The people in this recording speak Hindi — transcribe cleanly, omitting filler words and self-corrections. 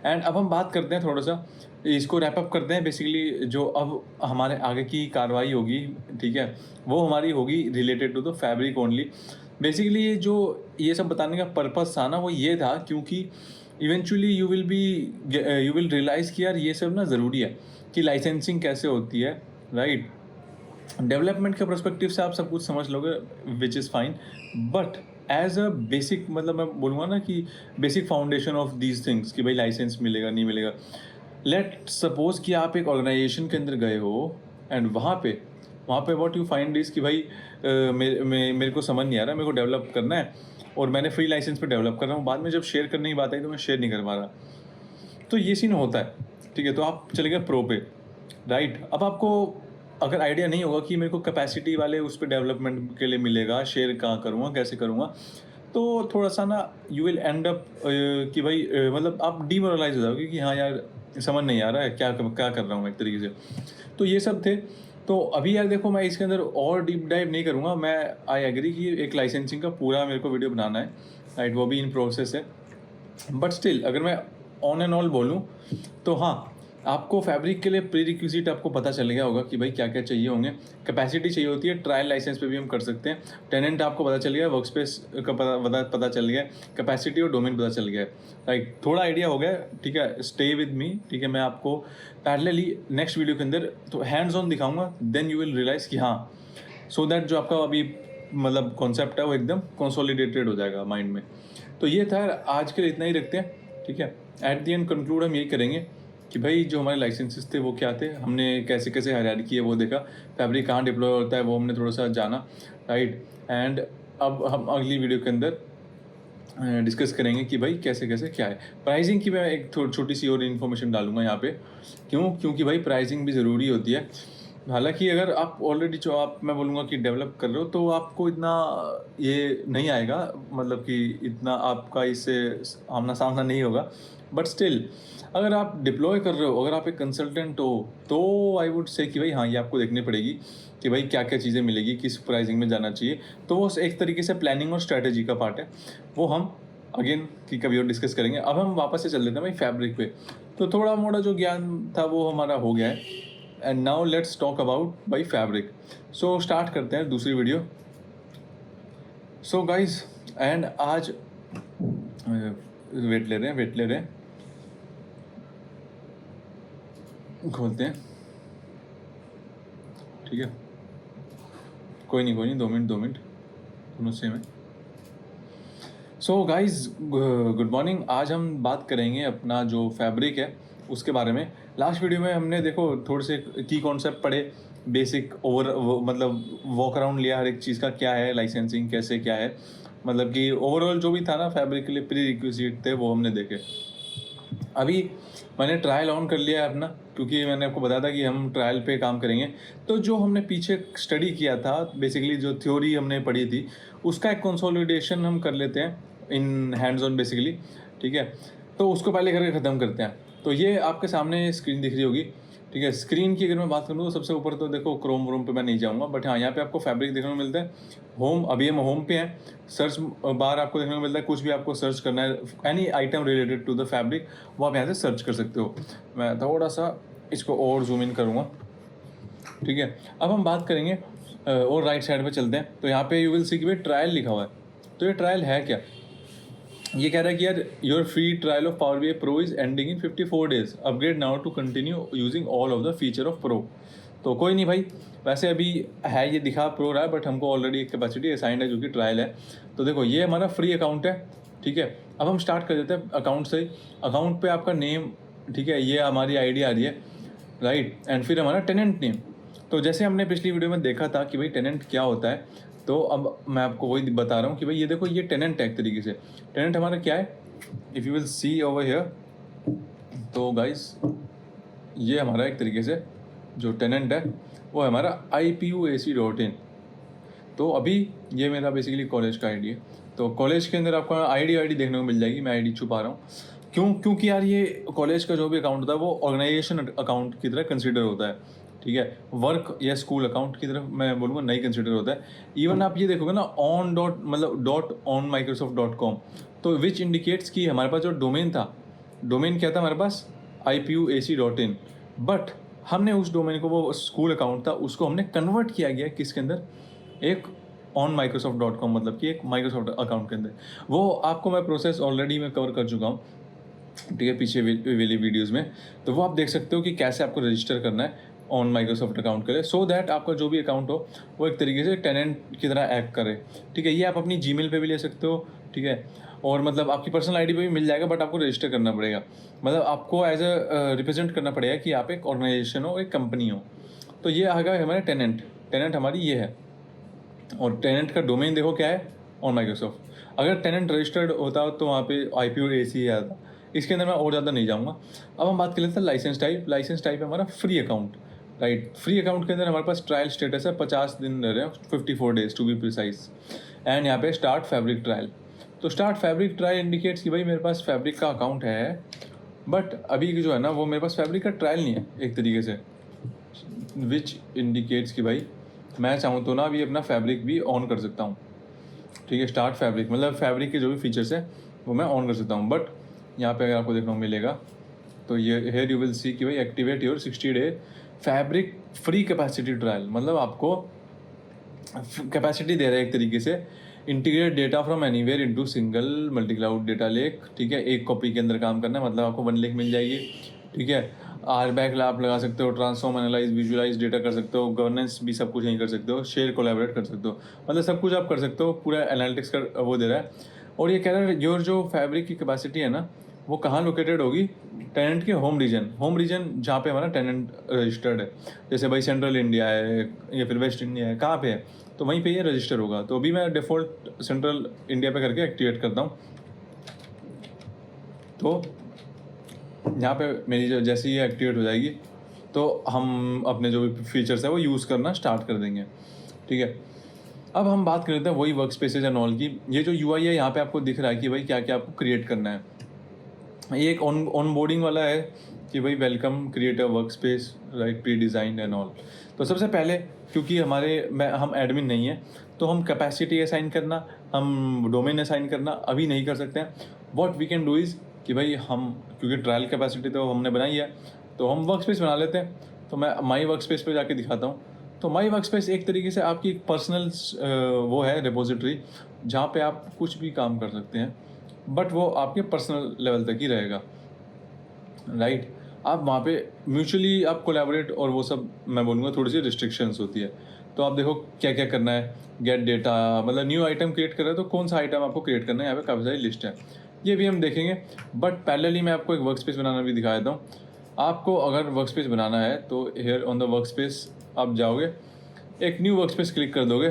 एंड अब हम बात करते हैं थोड़ा सा, इसको रैप अप करते हैं बेसिकली। जो अब हमारे आगे की कार्रवाई होगी, ठीक है, वो हमारी होगी related to the fabric only. Basically ये सब बताने का पर्पस था ना, वो ये था क्योंकि इवेंचुअली यू विल रियलाइज़ कि यार ये सब ना ज़रूरी है कि लाइसेंसिंग कैसे होती है, राइट। डेवलपमेंट के पर्सपेक्टिव से आप सब कुछ समझ लोगे, which is fine, but as a basic, मतलब मैं बोलूँगा ना कि basic foundation of these things, कि भाई लाइसेंस मिलेगा नहीं मिलेगा। लेट सपोज कि आप एक ऑर्गेनाइजेशन के अंदर गए हो एंड वहाँ पे व्हाट यू फाइंड इज़ कि भाई मेरे को समझ नहीं आ रहा, मेरे को डेवलप करना है और मैंने फ्री लाइसेंस पे डेवलप कर रहा हूँ, बाद में जब शेयर करने की बात आई तो मैं शेयर नहीं कर पा रहा। तो ये सीन होता है, ठीक है। तो आप चले गए प्रो पे, राइट। अब आपको अगर आइडिया नहीं होगा कि मेरे को कैपेसिटी वाले उस पर डेवलपमेंट के लिए मिलेगा, शेयर कहाँ करूँगा, कैसे करूँगा, तो थोड़ा सा ना यू विल एंड अप कि भाई मतलब आप डीमोरलाइज हो जाओगे कि हाँ यार समझ नहीं आ रहा है क्या कर रहा हूँ एक तरीके से। तो ये सब थे। तो अभी यार देखो, मैं इसके अंदर और डीप डाइव नहीं करूँगा। मैं आई एग्री कि एक लाइसेंसिंग का पूरा मेरे को वीडियो बनाना है, राइट, वो भी इन प्रोसेस है। बट स्टिल अगर मैं ऑन एंड ऑल बोलूँ तो हाँ, आपको फैब्रिक के लिए प्री रिक्विजिट आपको पता चल गया होगा कि भाई क्या क्या चाहिए होंगे। कैपेसिटी चाहिए होती है, ट्रायल लाइसेंस पे भी हम कर सकते हैं। टेनेंट आपको पता चल गया, वर्क स्पेस का पता चल गया, कैपेसिटी और डोमेन पता चल गया, राइट। थोड़ा आइडिया हो गया, ठीक है। स्टे विद मी, ठीक है। मैं आपको पैरेलली नेक्स्ट वीडियो के अंदर तो हैंड्स ऑन दिखाऊंगा, देन यू विल रियलाइज़ कि हाँ, सो दैट जो आपका अभी मतलब कॉन्सेप्ट है वो एकदम कंसोलिडेटेड हो जाएगा माइंड में। तो ये था, आज के लिए इतना ही रखते हैं, ठीक है। एट द एंड कंक्लूड हम यही करेंगे कि भाई जो हमारे लाइसेंसेस थे वो क्या थे, हमने कैसे कैसे हायरार्की है वो देखा, फैब्रिक कहाँ डिप्लॉय होता है वो हमने थोड़ा सा जाना, राइट। एंड अब हम अगली वीडियो के अंदर डिस्कस करेंगे कि भाई कैसे कैसे क्या है। प्राइसिंग की मैं एक छोटी सी और इन्फॉर्मेशन डालूंगा यहाँ पे। क्योंकि भाई प्राइसिंग भी ज़रूरी होती है। हालांकि अगर आप ऑलरेडी जो आप मैं बोलूँगा कि डेवलप कर रहे हो तो आपको इतना ये नहीं आएगा, मतलब कि इतना आपका इससे आमना सामना नहीं होगा। बट स्टिल अगर आप डिप्लॉय कर रहे हो, अगर आप एक कंसल्टेंट हो, तो आई वुड से कि भाई हाँ, ये आपको देखनी पड़ेगी कि भाई क्या क्या चीज़ें मिलेगी, किस प्राइसिंग में जाना चाहिए। तो वो एक तरीके से प्लानिंग और स्ट्रैटेजी का पार्ट है, वो हम अगेन कि कभी और डिस्कस करेंगे। अब हम वापस से चल देते हैं भाई फैब्रिक पे। तो थोड़ा मोड़ा जो ज्ञान था वो हमारा हो गया है। And now let's talk about by fabric. So start करते हैं दूसरी वीडियो। सो गाइज, एंड आज वेट ले रहे हैं, खोलते हैं, ठीक है। कोई नहीं 2 मिनट दोनों सेम है। So guys, good morning. आज हम बात करेंगे अपना जो फैब्रिक है उसके बारे में। लास्ट वीडियो में हमने देखो थोड़े से की कॉन्सेप्ट पढ़े, बेसिक मतलब वॉक अराउंड लिया हर एक चीज़ का, क्या है लाइसेंसिंग, कैसे क्या है, मतलब कि ओवरऑल जो भी था ना फैब्रिक के लिए प्री रिक्विजिट थे वो हमने देखे। अभी मैंने ट्रायल ऑन कर लिया है अपना, क्योंकि मैंने आपको बताया था कि हम ट्रायल पे काम करेंगे। तो जो हमने पीछे स्टडी किया था, बेसिकली जो थ्योरी हमने पढ़ी थी, उसका एक कंसोलिडेशन हम कर लेते हैं इन हैंड्स ऑन बेसिकली, ठीक है। तो उसको पहले करके ख़त्म करते हैं। तो ये आपके सामने स्क्रीन दिख रही होगी, ठीक है। स्क्रीन की अगर मैं बात करूँ तो सबसे ऊपर तो देखो क्रोम व्रोम पे मैं नहीं जाऊँगा, बट हाँ यहाँ पे आपको फैब्रिक देखने को मिलता है। होम, अभी हम होम पे हैं। सर्च बार आपको देखने को मिलता है, कुछ भी आपको सर्च करना है any item related to the fabric, वो आप यहाँ से सर्च कर सकते हो। मैं थोड़ा सा इसको और जूम इन करूँगा, ठीक है। अब हम बात करेंगे और राइट साइड पे चलते हैं। तो यहाँ पे यू विल सी कि भाई ट्रायल लिखा हुआ है। तो ये ट्रायल है क्या? ये कह रहा है कि यार your free trial of power BI pro is ending in 54 days, upgrade now to continue using all of the feature of pro. तो कोई नहीं भाई, वैसे अभी है ये दिखा प्रो रहा है, बट हमको ऑलरेडी एक कैपेसिटी असाइंड है जो कि ट्रायल है। तो देखो ये हमारा फ्री अकाउंट है, ठीक है। अब हम स्टार्ट कर देते हैं अकाउंट से। अकाउंट पे आपका नेम, ठीक है, ये हमारी आईडी आ रही है, राइट। एंड फिर हमारा टेनेंट नेम। तो जैसे हमने पिछली वीडियो में देखा था कि भाई टेनेंट क्या होता है, तो अब मैं आपको वही बता रहा हूँ कि भाई ये देखो ये टेनेंट है एक तरीके से। टेनेंट हमारा क्या है, if you will see over here, तो गाइस ये हमारा एक तरीके से जो टेनेंट है वो है हमारा IPUAC.in। तो अभी ये मेरा बेसिकली कॉलेज का आईडी है। तो कॉलेज के अंदर आपको आईडी देखने को मिल जाएगी। मैं आईडी छुपा रहा हूँ क्योंकि यार ये कॉलेज का जो भी अकाउंट होता है वो ऑर्गेनाइजेशन अकाउंट की तरह कंसिडर होता है, ठीक है। वर्क या स्कूल अकाउंट की तरफ मैं बोलूँगा नहीं कंसिडर होता है। इवन आप ये देखोगे ना ऑन डॉट मतलब .on Microsoft.com, तो विच इंडिकेट्स कि हमारे पास जो डोमेन था डोमेन क्या था हमारे पास, ipuac.in, बट हमने उस डोमेन को, वो स्कूल अकाउंट था, उसको हमने कन्वर्ट किया गया किसके अंदर, एक ऑन माइक्रोसॉफ्ट.com, मतलब कि एक माइक्रोसॉफ्ट अकाउंट के अंदर। वो आपको मैं प्रोसेस ऑलरेडी मैं कवर कर चुका हूँ, ठीक है, पीछे वाली वीडियोज़ में। तो वो आप देख सकते हो कि कैसे आपको रजिस्टर करना है ऑन माइक्रोसॉफ्ट अकाउंट के लिए, सो दैट आपका जो भी अकाउंट हो वो एक तरीके से टेनेंट की तरह एक्ट करे, ठीक है। ये आप अपनी जीमेल पे भी ले सकते हो, ठीक है, और मतलब आपकी पर्सनल आईडी पे भी मिल जाएगा, बट आपको रजिस्टर करना पड़ेगा, मतलब आपको एज अ रिप्रेजेंट करना पड़ेगा कि आप एक ऑर्गेनाइजेशन हो, एक कंपनी हो। तो ये आ गया हमारे टेनेंट हमारी ये है। और टेनेंट का डोमेन देखो क्या है, ऑन माइक्रोसॉफ्ट। अगर टेनेंट रजिस्टर्ड होता तो वहाँ पे ipuac आता। इसके अंदर मैं और ज़्यादा नहीं जाऊँगा। अब हम बात कर लेते हैं लाइसेंस टाइप। लाइसेंस टाइप है हमारा free account, right. Free account के अंदर हमारे पास ट्रायल स्टेटस है, 50 दिन रह रहे हैं, 54 days to be precise. And यहाँ पे स्टार्ट फैब्रिक ट्रायल। तो स्टार्ट फैब्रिक ट्रायल इंडिकेट्स कि भाई मेरे पास फैब्रिक का अकाउंट है, बट अभी जो है ना वो मेरे पास फैब्रिक का ट्रायल नहीं है एक तरीके से, विच इंडिकेट्स कि भाई मैं चाहूँ तो ना अभी अपना फैब्रिक भी ऑन कर सकता हूँ, ठीक है। स्टार्ट फैब्रिक मतलब फैब्रिक के जो भी फीचर्स है वो मैं ऑन कर सकता हूँ। बट यहाँ पे अगर आपको देखने को मिलेगा तो ये हेयर यू विल सी कि भाई activate your 60 day fabric free capacity trial, मतलब आपको कैपेसिटी दे रहा है एक तरीके से। Integrate data from anywhere into single multi cloud data lake, ठीक है। एक कॉपी के अंदर काम करना है, मतलब आपको 1 लेक मिल जाएगी, ठीक है। RBAC आप लगा सकते हो, ट्रांसफॉर्म, एनालाइज, विजुअलाइज डेटा कर सकते हो, गवर्नेंस भी सब कुछ यहीं कर सकते हो, शेयर कोलैबोरेट कर सकते हो, मतलब सब कुछ आप कर सकते हो। पूरा एनालिटिक्स का वो दे रहा है। और ये कह रहा है योर जो फैब्रिक की कैपेसिटी है ना वो कहाँ लोकेटेड होगी, टेनेंट के होम रीजन जहाँ पे हमारा टेनेंट रजिस्टर्ड है। जैसे भाई सेंट्रल इंडिया है या फिर वेस्ट इंडिया है, कहाँ पे है, तो वहीं पे ये रजिस्टर होगा। तो अभी मैं डिफ़ॉल्ट सेंट्रल इंडिया पे करके एक्टिवेट करता हूँ। तो यहाँ पे मेरी जो जैसे ये एक्टिवेट हो जाएगी तो हम अपने जो भी फीचर्स है वो यूज़ करना स्टार्ट कर देंगे, ठीक है। अब हम बात कर लेते हैं वही वर्क स्पेसेज एंड ऑल की। ये जो UI है यहाँ पे आपको दिख रहा है कि भाई क्या क्या आपको क्रिएट करना है। ये एक ऑन बोर्डिंग वाला है कि भाई welcome create a work space, right, pre design and all. तो सबसे पहले क्योंकि हम एडमिन नहीं है तो हम कैपेसिटी असाइन करना, हम डोमेन असाइन करना अभी नहीं कर सकते हैं। What we can do is कि भाई हम, क्योंकि ट्रायल कैपेसिटी तो हमने बनाई है तो हम वर्क स्पेस बना लेते हैं। तो मैं माई वर्क स्पेस पर जाके दिखाता हूँ। तो माई वर्क स्पेस एक तरीके से आपकी पर्सनल वो है रिपोजिटरी, जहाँ पे आप कुछ भी काम कर सकते हैं, बट वो आपके पर्सनल लेवल तक ही रहेगा, राइट। आप वहाँ पे म्यूचुअली आप कोलैबोरेट और वो सब, मैं बोलूँगा थोड़ी सी रिस्ट्रिक्शंस होती है। तो आप देखो क्या क्या करना है। गेट डेटा, मतलब न्यू आइटम क्रिएट कर रहे हो तो कौन सा आइटम आपको क्रिएट करना है, यहाँ पे काफ़ी सारी लिस्ट है, ये भी हम देखेंगे। बट पैरेलली मैं आपको एक वर्क स्पेस बनाना भी दिखा देता हूँ। आपको अगर वर्क स्पेस बनाना है तो here on the workspace आप जाओगे, एक न्यू वर्क स्पेस क्लिक कर दोगे,